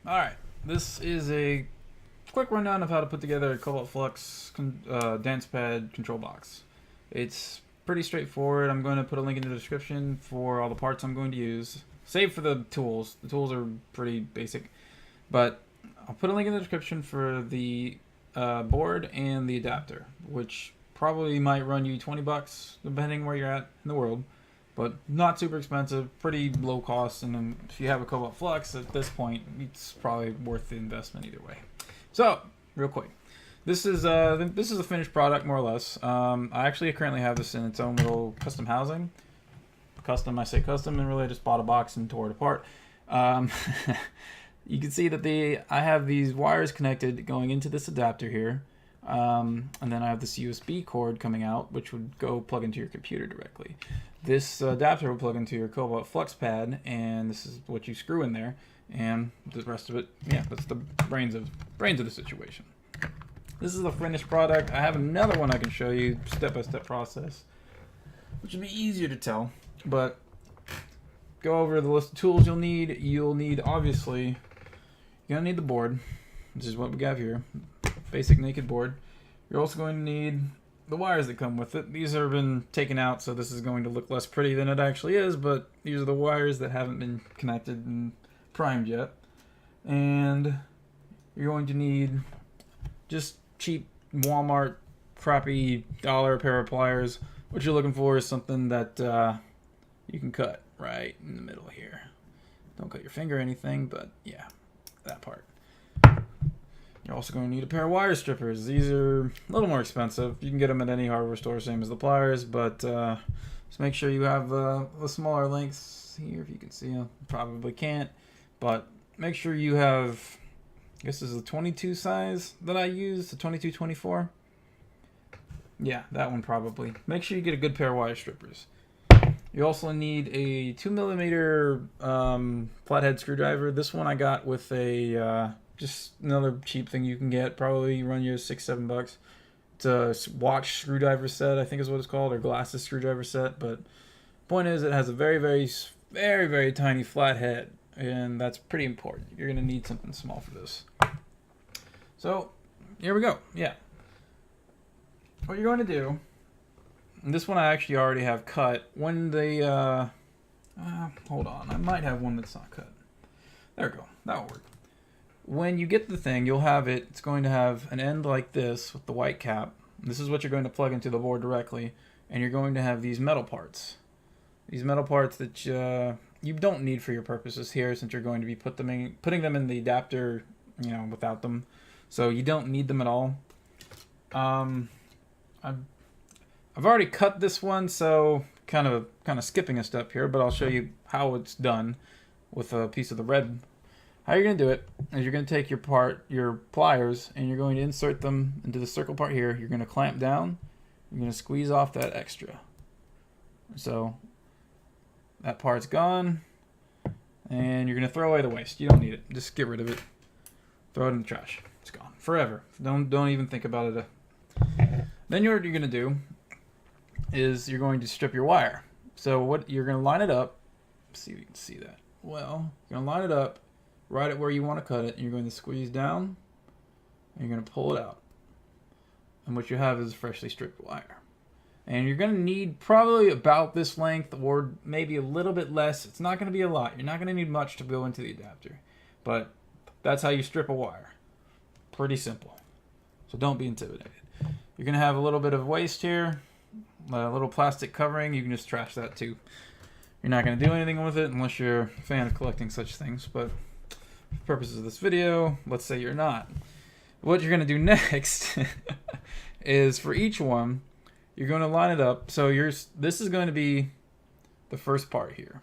Alright, this is a quick rundown of how to put together a Cobalt Flux dance pad control box. It's pretty straightforward. I'm going to put a link in the description for all the parts I'm going to use, save for the tools. The tools are pretty basic, but I'll put a link in the description for the board and the adapter, which probably might run you 20 bucks depending where you're at in the world. But not super expensive, pretty low cost, and if you have a Cobalt Flux at this point, it's probably worth the investment either way. So, real quick, this is a finished product more or less. I actually currently have this in its own little custom housing. Custom, I say custom, and really I just bought a box and tore it apart. You can see that I have these wires connected going into this adapter here. And then I have this USB cord coming out, which would go plug into your computer directly. This adapter will plug into your Cobalt Flux pad, and this is what you screw in there. And the rest of it, yeah, that's the brains of the situation. This is the finished product. I have another one I can show you, step-by-step process, which would be easier to tell. But go over the list of tools you'll need. You'll need, obviously, you're gonna need the board. This is what we got here. Basic naked board. You're also going to need the wires that come with it. These have been taken out, so this is going to look less pretty than it actually is, but these are the wires that haven't been connected and primed yet. And you're going to need just cheap Walmart crappy dollar pair of pliers. What you're looking for is something that you can cut right in the middle here. Don't cut your finger or anything, but yeah, that part. You're also going to need a pair of Wirestrippers. These are a little more expensive. You can get them at any hardware store, same as the pliers, but just make sure you have the smaller lengths here, if you can see them. Probably can't, but make sure you have, I guess this is the 22 size that I use, the 22-24. Yeah, that one probably. Make sure you get a good pair of Wirestrippers. You also need a 2mm flathead screwdriver. This one I got with a just another cheap thing you can get. Probably run you $6-7 bucks. It's a watch screwdriver set, I think is what it's called, or glasses screwdriver set. But point is, it has a very tiny flathead, and that's pretty important. You're gonna need something small for this. So here we go. Yeah. What you're going to do, and this one I actually already have cut. When they hold on, I might have one that's not cut. There we go. That'll work. When you get the thing, you'll have it. It's going to have an end like this with the white cap. This is what you're going to plug into the board directly, and you're going to have these metal parts. These metal parts that you don't need for your purposes here, since you're going to be putting them in the adapter, you know, without them. So you don't need them at all. I've already cut this one, so kind of skipping a step here, but I'll show you how it's done with a piece of the red. How you're going to do it is you're going to take your pliers, and you're going to insert them into the circle part here. You're going to clamp down. You're going to squeeze off that extra. So that part's gone, and you're going to throw away the waste. You don't need it. Just get rid of it. Throw it in the trash. It's gone forever. Don't even think about it. Then what you're going to do is you're going to strip your wire. So what you're going to line it up. Let's see if you can see that. Well, you're going to line it up right at where you want to cut it, and you're going to squeeze down, and you're going to pull it out. And what you have is freshly stripped wire. And you're going to need probably about this length, or maybe a little bit less. It's not going to be a lot. You're not going to need much to go into the adapter. But that's how you strip a wire. Pretty simple. So don't be intimidated. You're going to have a little bit of waste here, a little plastic covering. You can just trash that too. You're not going to do anything with it unless you're a fan of collecting such things, but for purposes of this video, let's say you're not. What you're going to do next is, for each one, you're going to line it up. So this is going to be the first part here.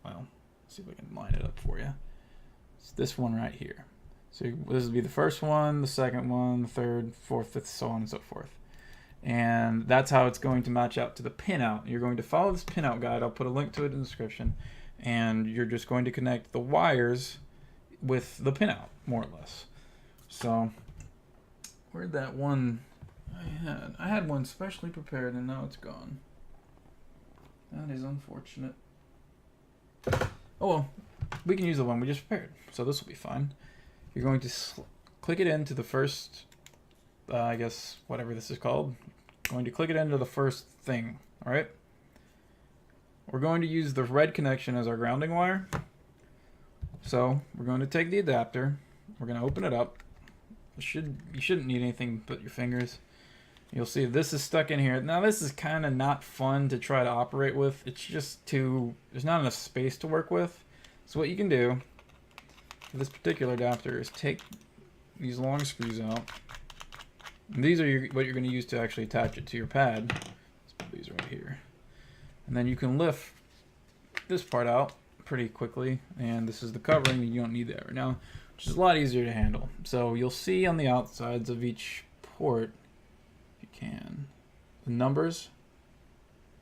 Well, let's see if I can line it up for you. It's this one right here. So this will be the first one, the second one, the third, fourth, fifth, so on and so forth. And that's how it's going to match out to the pinout. You're going to follow this pinout guide. I'll put a link to it in the description. And you're just going to connect the wires with the pinout, more or less. So where'd that one I had one specially prepared, and now it's gone. That is unfortunate. Oh well, we can use the one we just prepared. So this will be fine. You're going to click it into the first, I guess, whatever this is called. Going to click it into the first thing, all right? We're going to use the red connection as our grounding wire. So we're going to take the adapter. We're going to open it up. You shouldn't need anything but your fingers. You'll see this is stuck in here. Now this is kind of not fun to try to operate with. It's just there's not enough space to work with. So what you can do for this particular adapter is take these long screws out. And these are what you're going to use to actually attach it to your pad. Let's put these right here. And then you can lift this part out pretty quickly. And this is the covering, and you don't need that right now, which is a lot easier to handle. So you'll see on the outsides of each port, the numbers.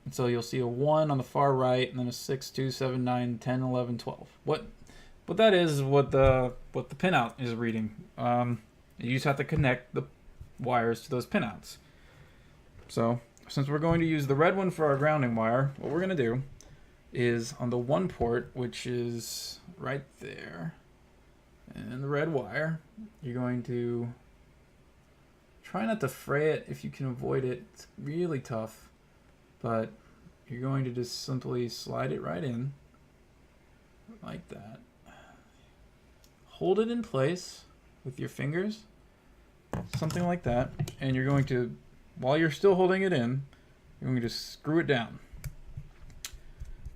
And so you'll see a 1 on the far right, and then a 6, 2, 7, 9, 10, 11, 12. What that is what the pinout is reading. You just have to connect the wires to those pinouts. So since we're going to use the red one for our grounding wire, what we're going to do is on the 1 port, which is right there, and the red wire, you're going to try not to fray it if you can avoid it. It's really tough, but you're going to just simply slide it right in like that. Hold it in place with your fingers, something like that, and you're going to, while you're still holding it in, you're going to screw it down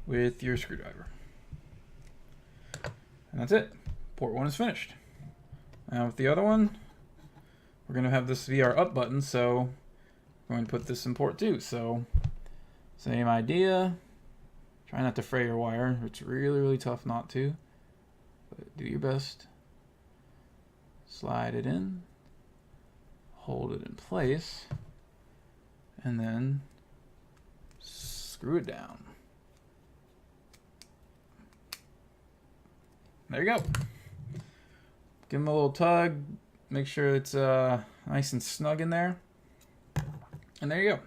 with your screwdriver. And that's it. Port 1 is finished. Now with the other one, we're going to have this be our up button, so we're going to put this in port 2. So same idea. Try not to fray your wire. It's really, really tough not to. But do your best. Slide it in. Hold it in place. And then screw it down. There you go. Give them a little tug. Make sure it's nice and snug in there. And there you go.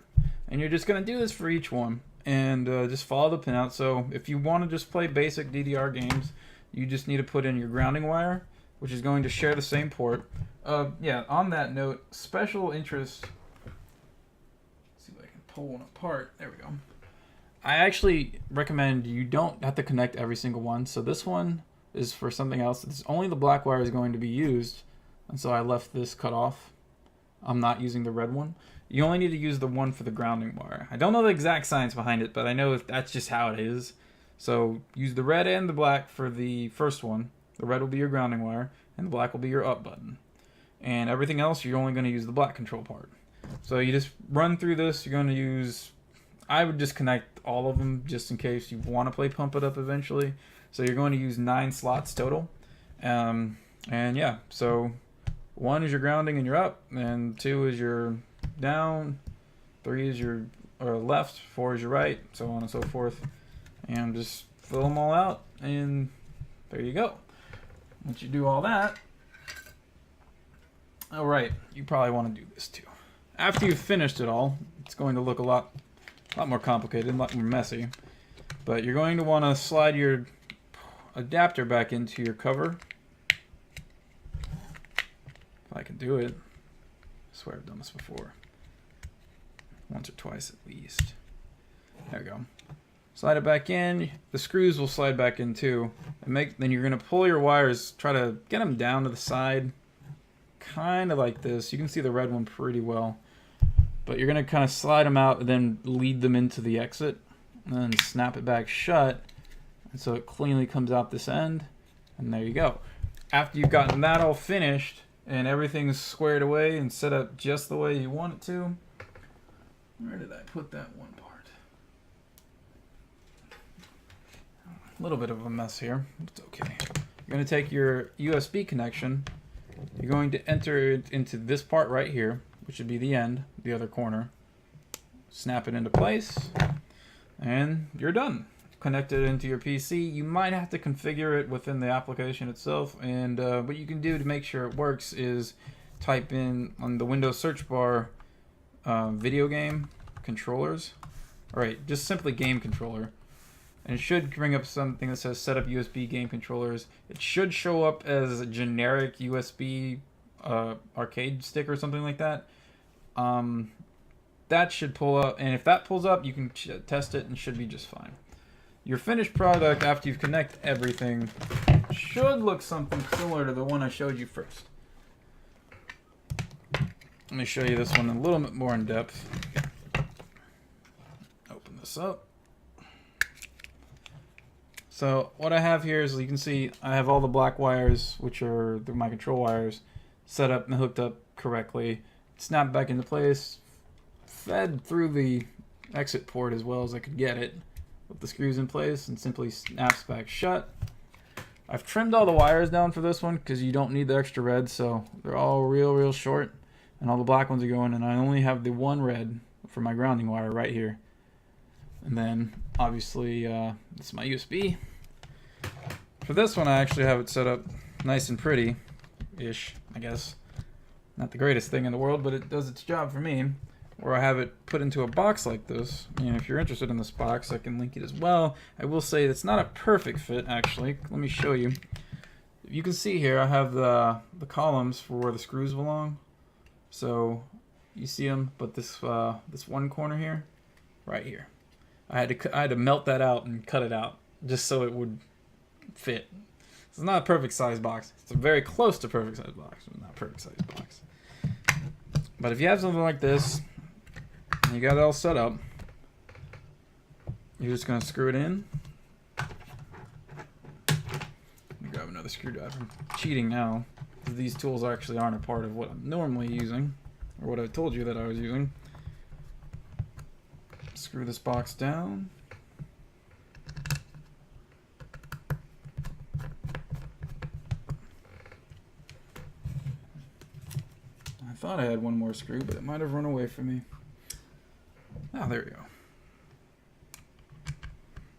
And you're just going to do this for each one. And just follow the pinout. So if you want to just play basic DDR games, you just need to put in your grounding wire, which is going to share the same port. Yeah, on that note, special interest. Let's see if I can pull one apart. There we go. I actually recommend you don't have to connect every single one. So this one is for something else. It's only the black wire is going to be used. And so I left this cut off. I'm not using the red one. You only need to use the one for the grounding wire. I don't know the exact science behind it, but I know that's just how it is. So use the red and the black for the first one. The red will be your grounding wire, and the black will be your up button. And everything else, you're only going to use the black control part. So you just run through this. You're going to use, I would just connect all of them just in case you want to play Pump It Up eventually. So you're going to use 9 slots total. And yeah, so 1 is your grounding and your up, and 2 is your down, 3 is your left, 4 is your right, so on and so forth. And just fill them all out, and there you go. Once you do all that, all right, you probably want to do this too. After you've finished it all, it's going to look a lot more complicated, a lot more messy. But you're going to want to slide your adapter back into your cover. If I can do it. I swear I've done this before. Once or twice at least. There we go. Slide it back in. The screws will slide back in too. And then you're going to pull your wires, try to get them down to the side. Kind of like this. You can see the red one pretty well. But you're going to kind of slide them out and then lead them into the exit. And then snap it back shut. And so it cleanly comes out this end. And there you go. After you've gotten that all finished and everything's squared away and set up just the way you want it to. Where did I put that one part? A little bit of a mess here. It's okay. You're going to take your USB connection. You're going to enter it into this part right here, which would be the end, the other corner. Snap it into place, and you're done. Connect it into your PC. You might have to configure it within the application itself, and what you can do to make sure it works is type in on the Windows search bar video game controllers. All right, just simply game controller. and it should bring up something that says set up USB game controllers. It should show up as a generic USB arcade stick or something like that. That should pull up, and if that pulls up, you can test it and should be just fine. Your finished product after you've connected everything should look something similar to the one I showed you first. Let me show you this one a little bit more in depth. Open this up. So what I have here is, you can see I have all the black wires, which are my control wires, set up and hooked up correctly. Snapped back into place, fed through the exit port as well as I could get it with the screws in place, and simply snaps back shut. I've trimmed all the wires down for this one because you don't need the extra red, so they're all real short, and all the black ones are going, and I only have the one red for my grounding wire right here. And then obviously this is my USB. For this one I actually have it set up nice and pretty-ish, I guess. Not the greatest thing in the world, but it does its job for me, where I have it put into a box like this. And if you're interested in this box, I can link it as well. I will say it's not a perfect fit, actually. Let me show you. You can see here I have the columns for where the screws belong. So you see them, but this one corner here, right here, I had to melt that out and cut it out just so it would fit. It's not a perfect size box. It's a very close to perfect size box, but not perfect size box. But if you have something like this, and you got it all set up, you're just gonna screw it in. Let me grab another screwdriver. I'm cheating now, because these tools actually aren't a part of what I'm normally using, or what I told you that I was using. Screw this box down. I thought I had one more screw, but it might have run away from me. Oh, there we go.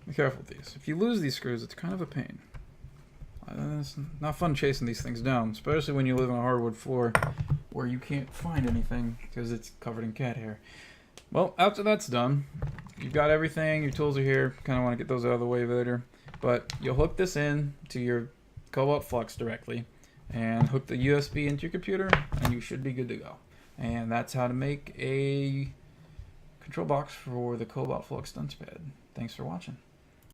Be careful with these. If you lose these screws, it's kind of a pain. It's not fun chasing these things down, especially when you live on a hardwood floor where you can't find anything because it's covered in cat hair. Well, after that's done, you've got everything, your tools are here. Kind of want to get those out of the way later. But you'll hook this in to your Cobalt Flux directly and hook the USB into your computer, and you should be good to go. And that's how to make a control box for the Cobalt Flux dunce pad. Thanks for watching.